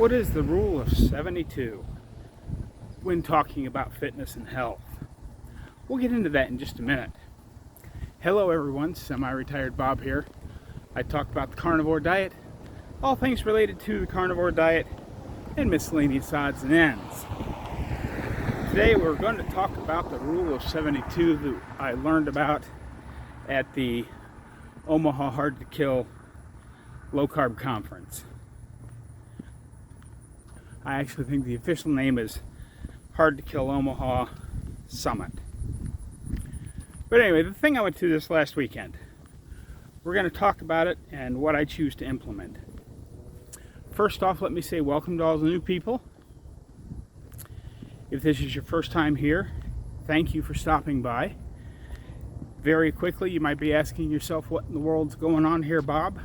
What is the rule of 72 when talking about fitness and health? We'll get into that in just a minute. Hello everyone, Semi-Retired Bob here. I talk about the carnivore diet, all things related to the carnivore diet, and miscellaneous odds and ends. Today we're going to talk about the rule of 72 that I learned about at the Omaha Hard to Kill Low Carb Conference. I actually think the official name is Hard to Kill Omaha Summit. But anyway, the thing I went to this last weekend, we're going to talk about it and what I choose to implement. First off, let me say welcome to all the new people. If this is your first time here, thank you for stopping by. Very quickly, you might be asking yourself, what in the world's going on here, Bob?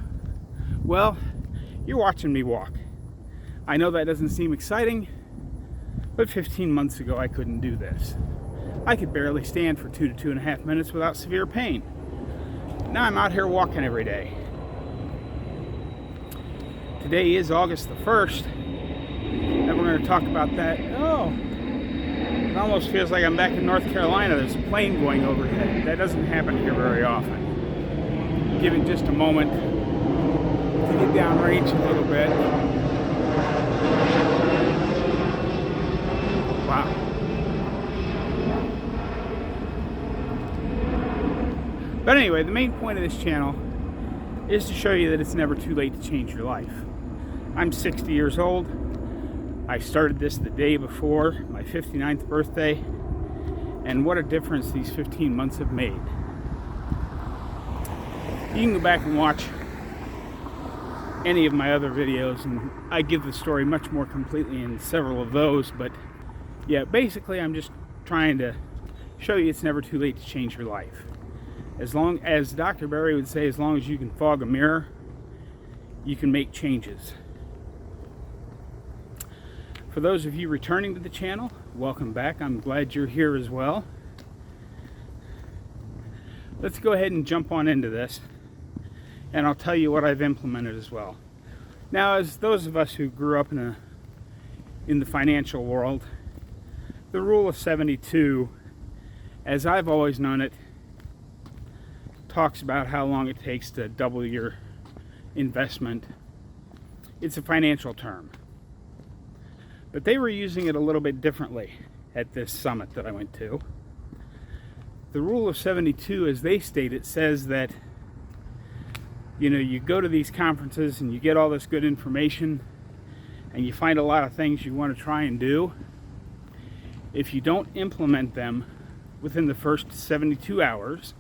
Well, you're watching me walk. I know that doesn't seem exciting, but 15 months ago I couldn't do this. I could barely stand for 2 to 2.5 minutes without severe pain. Now I'm out here walking every day. Today is August the 1st, and we're going to talk about that. Oh, it almost feels like I'm back in North Carolina. There's a plane going overhead. That doesn't happen here very often. Give it just a moment to get downrange a little bit. Wow. But anyway, the main point of this channel is to show you that it's never too late to change your life. I'm 60 years old. I started this the day before my 59th birthday, and what a difference these 15 months have made. You can go back and watch any of my other videos, and I give the story much more completely in several of those, but yeah, basically I'm just trying to show you it's never too late to change your life. As long as Dr. Barry would say, as long as you can fog a mirror, you can make changes. For those of you returning to the channel, welcome back. I'm glad you're here as well. Let's go ahead and jump on into this, and I'll tell you what I've implemented as well. Now, as those of us who grew up in the financial world, the rule of 72, as I've always known it, talks about how long it takes to double your investment. It's a financial term. But they were using it a little bit differently at this summit that I went to. The rule of 72, as they state it, says that you go to these conferences and you get all this good information and you find a lot of things you want to try and do. If you don't implement them within the first 72 hours,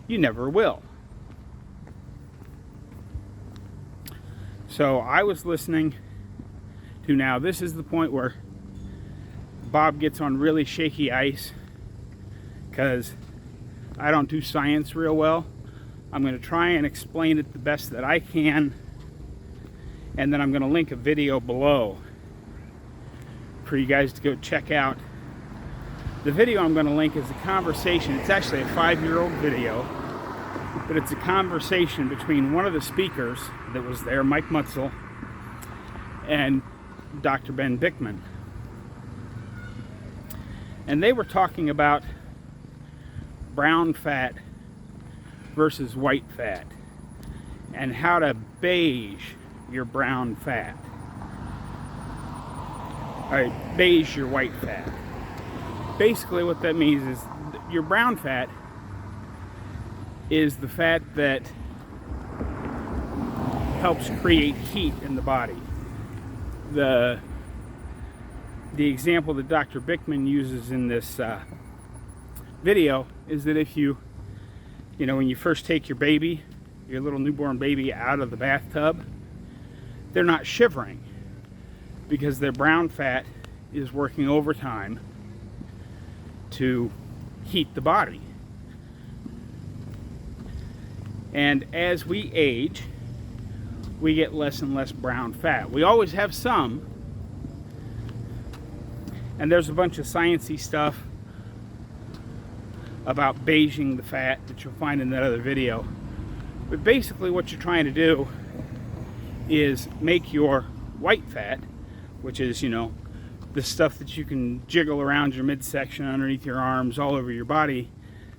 you never will. So I was listening to, now this is the point where Bob gets on really shaky ice, because I don't do science real well. I'm going to try and explain it the best that I can, and then I'm going to link a video below for you guys to go check out. The video I'm going to link is a conversation. It's actually a 5-year-old video, but it's a conversation between one of the speakers that was there, Mike Mutzel, and Dr. Ben Bickman. And they were talking about brown fat versus white fat and how to beige your brown fat. Beige your white fat. Basically what that means is your brown fat is the fat that helps create heat in the body. The example that Dr. Bickman uses in this video is that if when you first take your baby, your little newborn baby, out of the bathtub, they're not shivering because their brown fat is working overtime to heat the body. And as we age, we get less and less brown fat. We always have some, and there's a bunch of sciencey stuff about beiging the fat that you'll find in that other video. But basically what you're trying to do is make your white fat, which is, you know, the stuff that you can jiggle around your midsection, underneath your arms, all over your body.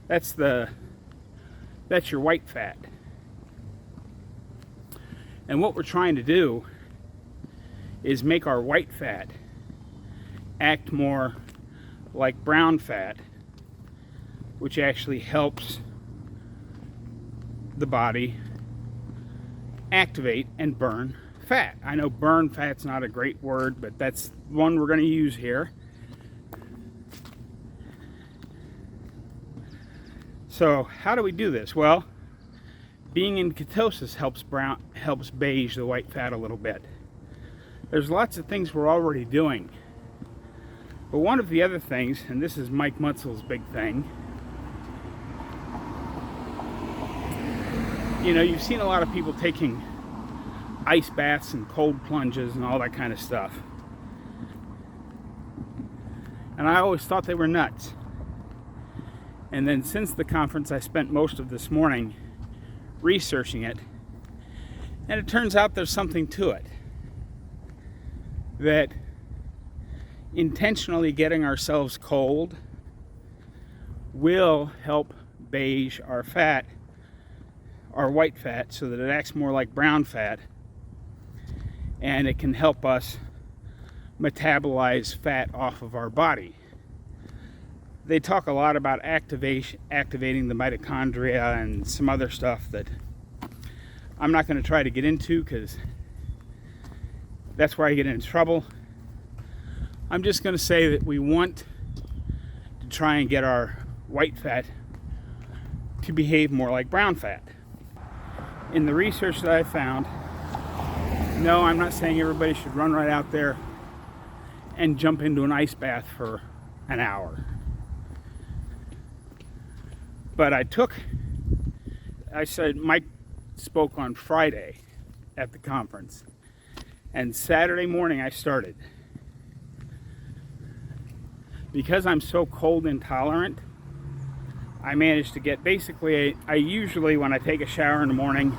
That's your white fat. And what we're trying to do is make our white fat act more like brown fat, which actually helps the body activate and burn fat. I know burn fat's not a great word, but that's one we're going to use here. So how do we do this? Well, being in ketosis helps beige the white fat a little bit. There's lots of things we're already doing. But one of the other things, and this is Mike Mutzel's big thing, you know, you've seen a lot of people taking ice baths and cold plunges and all that kind of stuff. And I always thought they were nuts. And then since the conference, I spent most of this morning researching it. And it turns out there's something to it. That intentionally getting ourselves cold will help beige our fat, our white fat, so that it acts more like brown fat, and it can help us metabolize fat off of our body. They talk a lot about activating the mitochondria and some other stuff that I'm not going to try to get into, because that's where I get into trouble. I'm just going to say that we want to try and get our white fat to behave more like brown fat. In the research that I found, no, I'm not saying everybody should run right out there and jump into an ice bath for an hour. But Mike spoke on Friday at the conference, and Saturday morning I started. Because I'm so cold intolerant, I managed to get basically, I usually, when I take a shower in the morning,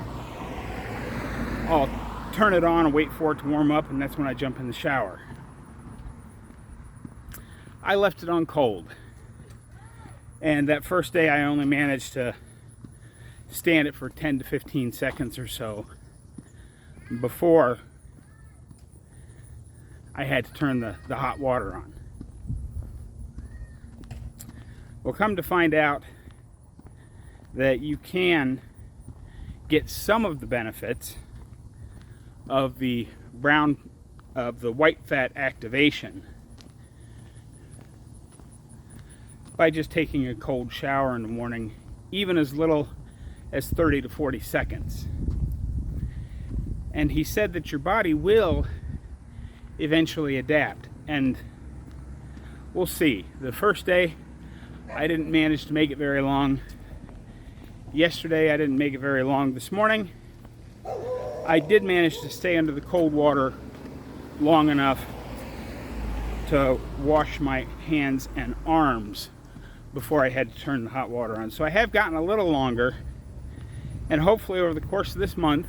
I'll turn it on and wait for it to warm up, and that's when I jump in the shower. I left it on cold. And that first day I only managed to stand it for 10 to 15 seconds or so before I had to turn the hot water on. Well, come to find out that you can get some of the benefits of the white fat activation by just taking a cold shower in the morning, even as little as 30 to 40 seconds. And he said that your body will eventually adapt, and we'll see. The first day I didn't manage to make it very long. Yesterday I didn't make it very long. This morning I did manage to stay under the cold water long enough to wash my hands and arms before I had to turn the hot water on. So I have gotten a little longer, and hopefully over the course of this month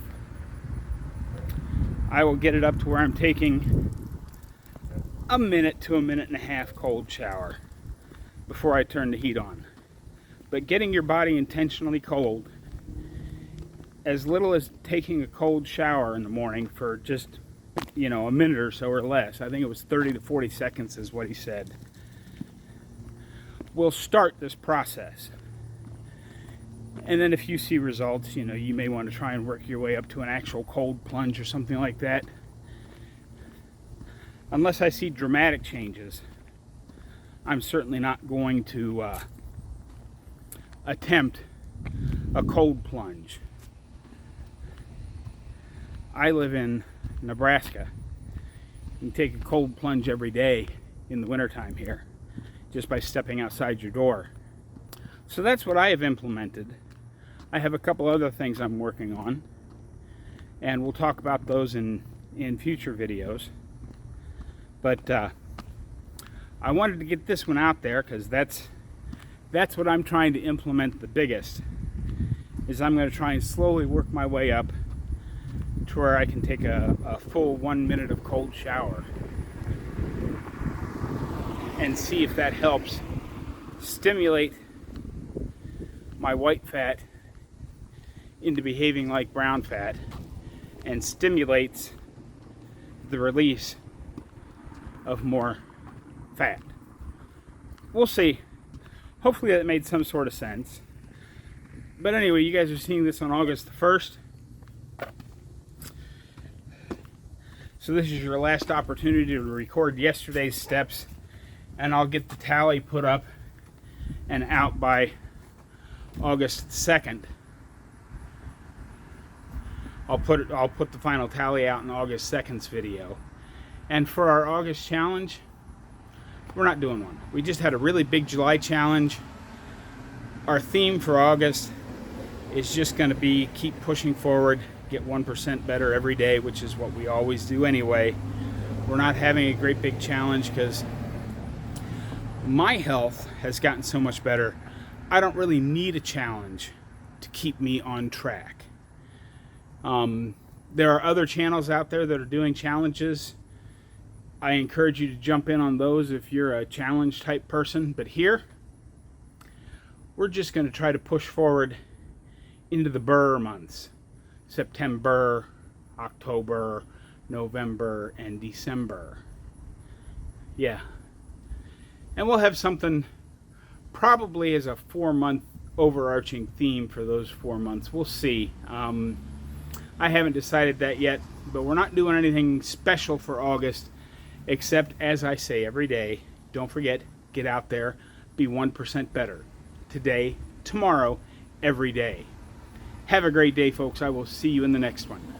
I will get it up to where I'm taking a minute to a minute and a half cold shower before I turn the heat on. But getting your body intentionally cold, as little as taking a cold shower in the morning for just, you know, a minute or so or less, I think it was 30 to 40 seconds is what he said, will start this process. And then if you see results, you know, you may want to try and work your way up to an actual cold plunge or something like that. Unless I see dramatic changes, I'm certainly not going to attempt a cold plunge. I live in Nebraska. You can take a cold plunge every day in the wintertime here, just by stepping outside your door. So that's what I have implemented. I have a couple other things I'm working on, and we'll talk about those in future videos. But I wanted to get this one out there because that's what I'm trying to implement the biggest, is I'm going to try and slowly work my way up to to where I can take a full 1 minute of cold shower and see if that helps stimulate my white fat into behaving like brown fat and stimulates the release of more fat. We'll see. Hopefully that made some sort of sense. But anyway, you guys are seeing this on August the 1st. So this is your last opportunity to record yesterday's steps, and I'll get the tally put up and out by August 2nd. I'll put the final tally out in August 2nd's video. And for our August challenge, we're not doing one. We just had a really big July challenge. Our theme for August is just going to be keep pushing forward, get 1% better every day, which is what we always do anyway. We're not having a great big challenge because my health has gotten so much better. I don't really need a challenge to keep me on track. There are other channels out there that are doing challenges. I encourage you to jump in on those if you're a challenge type person. But here, we're just going to try to push forward into the burr months. September, October, November, and December. Yeah. And we'll have something probably as a 4-month overarching theme for those 4 months. We'll see. I haven't decided that yet, but we're not doing anything special for August, except, as I say every day, don't forget, get out there, be 1% better. Today, tomorrow, every day. Have a great day, folks. I will see you in the next one.